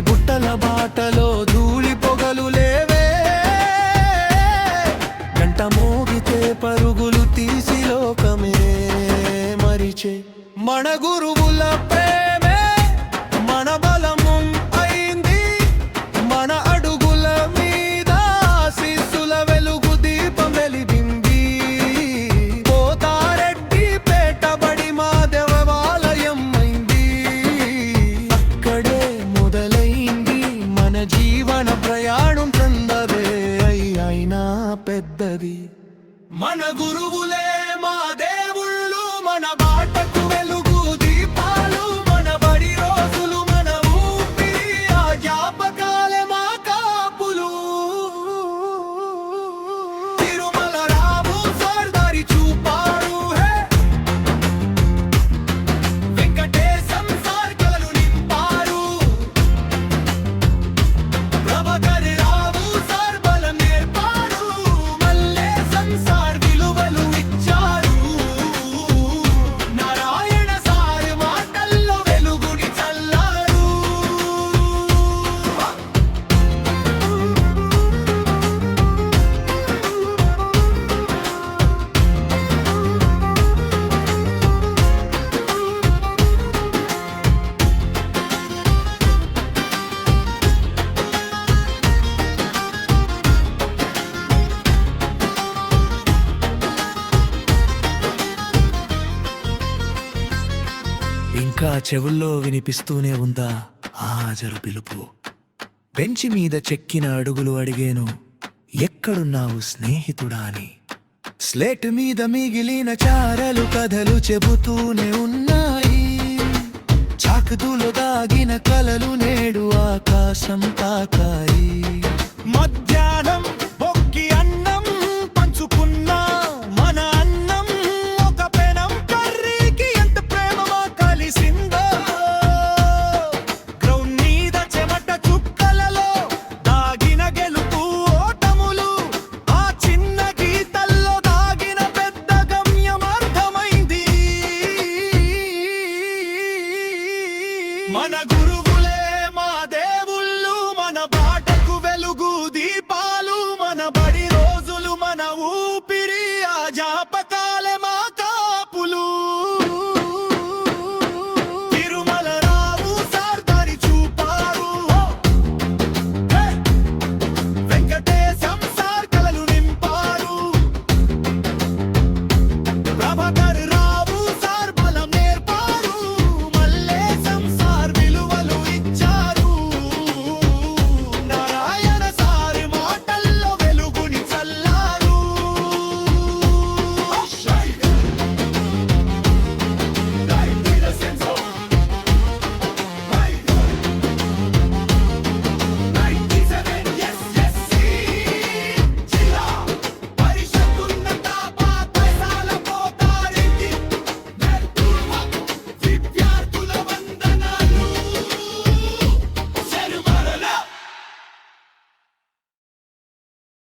బుట్టల బాటలో ధూళి పొగలు లేవే, గంట మోగితే పరుగులు తీసి లోకమే మరిచే మన గురువుల ప్రేమే మన బలము అయింది, మన అడుగుల మీద శిస్సుల వెలుగు దీపం వెలిగింది. పోతారెడ్డి పేటబడి మా దేవాలయం అయింది, అక్కడే మొదలైంది మన జీవన ప్రయాణం. చందదే అయినా పెద్దది మన గురువులే మా దేవుళ్ళు, మన బాటకు వెలుగు దీపాలు, మన బడి రోజులు మన ఊపిరి, ఆ జ్ఞాపకాలే మా కాపులు. తిరుమల రాము సార్ దారి చూపారు, హే వెంకటేశం సార్ కలలు నింపారు, ప్రభాకర్ రావు సార్ బలం నేర్పారు, మల్లేశం సార్ విలువలు ఇచ్చారు, నారాయణ సార్ మాటల్లో వెలుగుని చల్లారు. ఇంకా చెవుల్లో వినిపిస్తూనే ఉందా హాజరు పిలుపు. బెంచి మీద చెక్కిన అడుగులు అడిగేను, ఎక్కడున్నావు స్నేహితుడా అని. స్లేట్ మీద మిగిలిన చారలు కథలు చెబుతూనే ఉన్నాయి, చాకుదులో దాగిన కలలు నేడు ఆకాశం తాకాయి. మధ్యాహ్నం బొక్కి అన్నం పంచుకున్న మన అన్నం ఒక పెనం కర్రీకి ఎంత ప్రేమగా కలిసిందో. గ్రౌండ్ మీద చెమట చుక్కలలో దాగిన గెలుపు ఓటములు, ఆ చిన్న గీతల్లో దాగిన పెద్ద గమ్యం అర్థమైంది. మన గురు